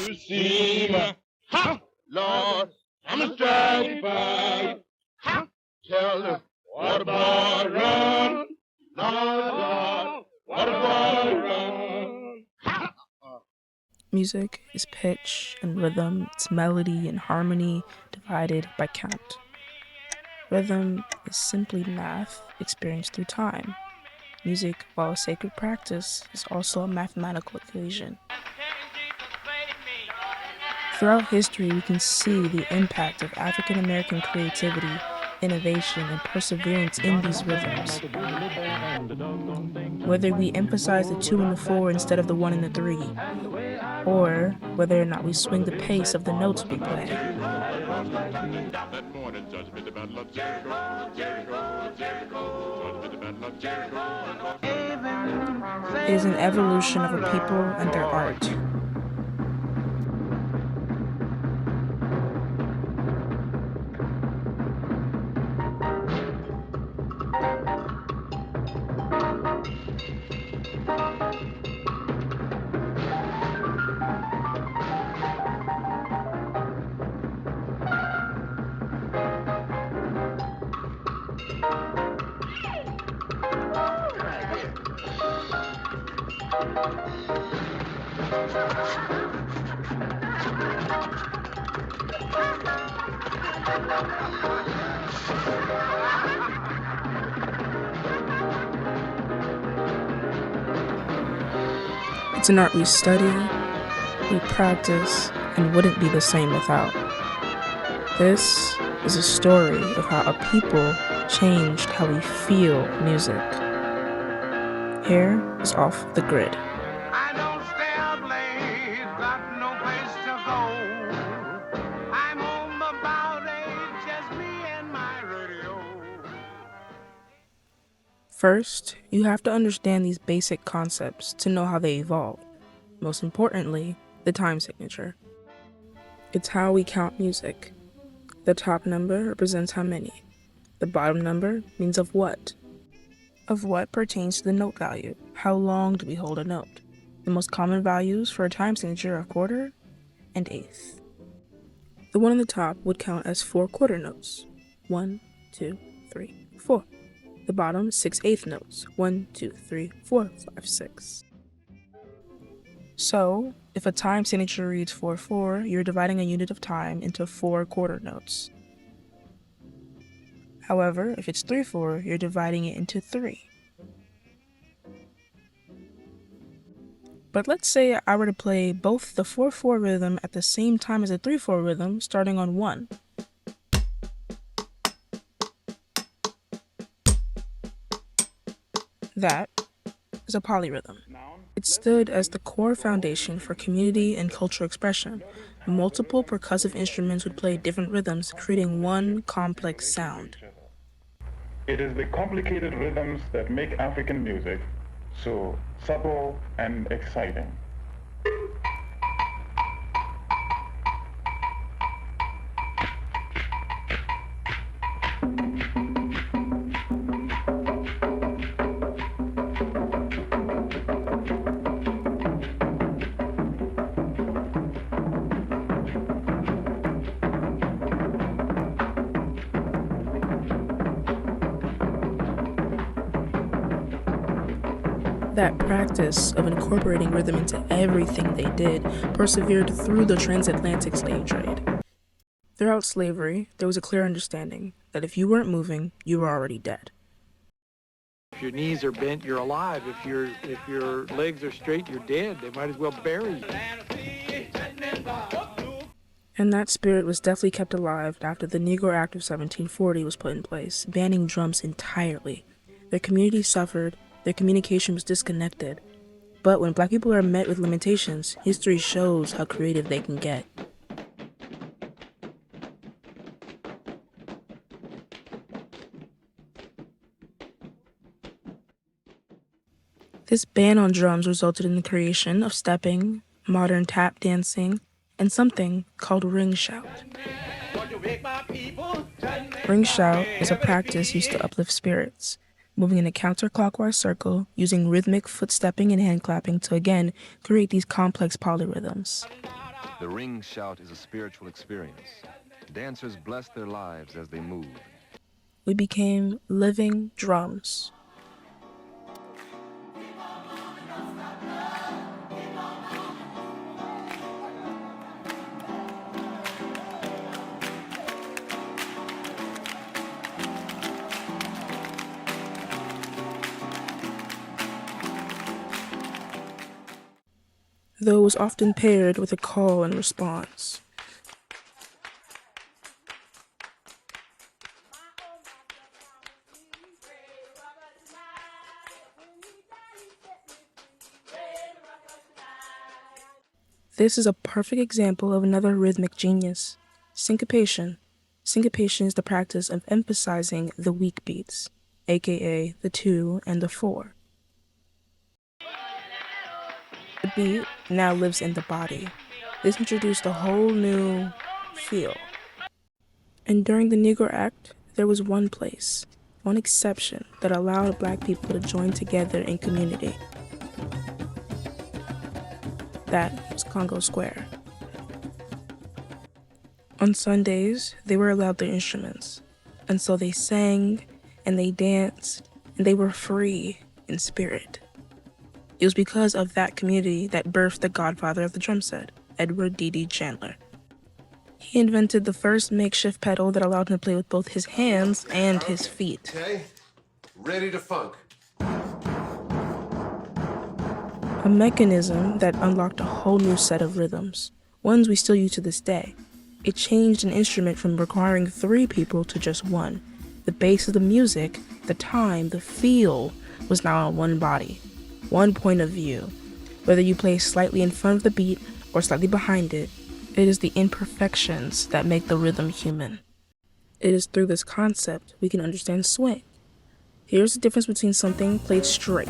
You seem, ha, Lord, I'm satisfied. Ha, tell them what about run? Lord, what about run? Ha. Music is pitch and rhythm, it's melody and harmony divided by count. Rhythm is simply math experienced through time. Music, while a sacred practice, is also a mathematical equation. Throughout history, we can see the impact of African American creativity, innovation, and perseverance in these rhythms. Whether we emphasize the 2 and the 4 instead of the 1 and the 3, or whether or not we swing the pace of the notes we play. It is an evolution of a people and their art. It's an art we study, we practice, and wouldn't be the same without. This is a story of how a people changed how we feel music. Here is Off the Grid. I don't stay up late, got no place to go. I'm home about 8, just me and my radio. First, you have to understand these basic concepts to know how they evolve. Most importantly, the time signature. It's how we count music. The top number represents how many. The bottom number means of what. Of what pertains to the note value. How long do we hold a note? The most common values for a time signature are quarter and eighth. The one on the top would count as 4 quarter notes. 1, 2, 3, 4. The bottom, 6 eighth notes. 1, 2, 3, 4, 5, 6. So, if a time signature reads 4/4, you're dividing a unit of time into 4 quarter notes. However, if it's 3/4, you're dividing it into 3. But let's say I were to play both the 4/4 rhythm at the same time as the 3/4 rhythm, starting on 1. That is a polyrhythm. It stood as the core foundation for community and cultural expression. Multiple percussive instruments would play different rhythms, creating one complex sound. It is the complicated rhythms that make African music so subtle and exciting. That practice of incorporating rhythm into everything they did persevered through the transatlantic slave trade. Throughout slavery, there was a clear understanding that if you weren't moving, you were already dead. If your knees are bent, you're alive. If your legs are straight, you're dead. They might as well bury you. And that spirit was definitely kept alive after the Negro Act of 1740 was put in place, banning drums entirely. Their community suffered, their communication was disconnected. But when Black people are met with limitations, history shows how creative they can get. This ban on drums resulted in the creation of stepping, modern tap dancing, and something called ring shout. Ring shout is a practice used to uplift spirits. moving in a counterclockwise circle, using rhythmic footstepping and hand clapping to again create these complex polyrhythms. The ring shout is a spiritual experience. Dancers bless their lives as they move. We became living drums. Though it was often paired with a call and response. This is a perfect example of another rhythmic genius, syncopation. Syncopation is the practice of emphasizing the weak beats, aka the 2 and the 4. The beat now lives in the body. This introduced a whole new feel. And during the Negro Act, there was one place, one exception that allowed Black people to join together in community. That was Congo Square. On Sundays, they were allowed their instruments, and so they sang, and they danced, and they were free in spirit. It was because of that community that birthed the godfather of the drum set, Edward D.D. Chandler. He invented the first makeshift pedal that allowed him to play with both his hands and his feet. Okay, ready to funk. A mechanism that unlocked a whole new set of rhythms, ones we still use to this day. It changed an instrument from requiring 3 people to just 1. The base of the music, the time, the feel was now on one body, one point of view. Whether you play slightly in front of the beat or slightly behind it, it is the imperfections that make the rhythm human. It is through this concept we can understand swing. Here's the difference between something played straight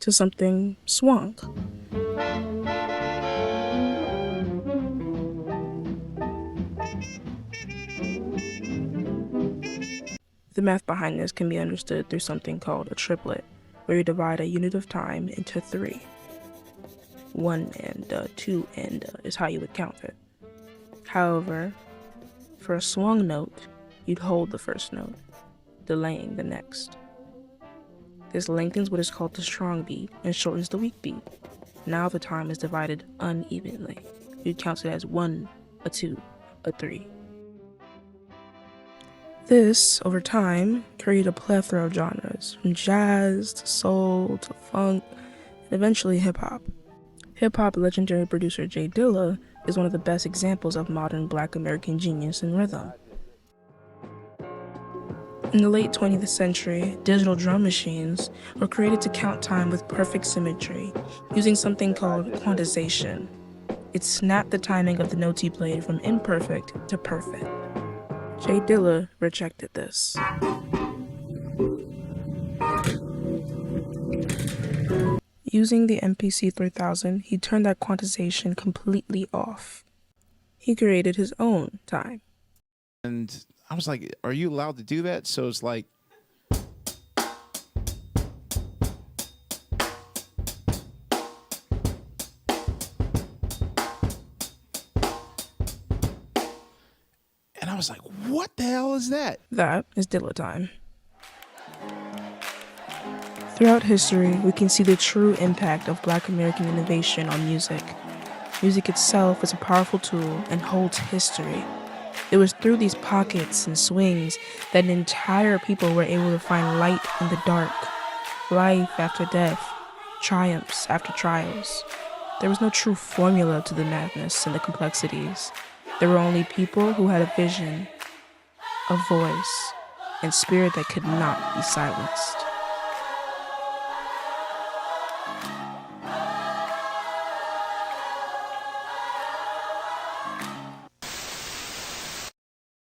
to something swung. The math behind this can be understood through something called a triplet, where you divide a unit of time into 3. 1 and 2 and is how you would count it. However, for a swung note, you'd hold the first note, delaying the next. This lengthens what is called the strong beat and shortens the weak beat. Now the time is divided unevenly. You'd count it as 1, a 2, a 3. This, over time, created a plethora of genres, from jazz to soul to funk, and eventually hip-hop. Hip-hop legendary producer J Dilla is one of the best examples of modern Black American genius in rhythm. In the late 20th century, digital drum machines were created to count time with perfect symmetry, using something called quantization. It snapped the timing of the notes he played from imperfect to perfect. J Dilla rejected this. Using the MPC 3000, he turned that quantization completely off. He created his own time. And I was like, are you allowed to do that? So it's like, and I was like, what the hell is that? That is Dilla time. Throughout history, we can see the true impact of Black American innovation on music. Music itself is a powerful tool and holds history. It was through these pockets and swings that an entire people were able to find light in the dark, life after death, triumphs after trials. There was no true formula to the madness and the complexities. There were only people who had a vision, a voice, and spirit that could not be silenced.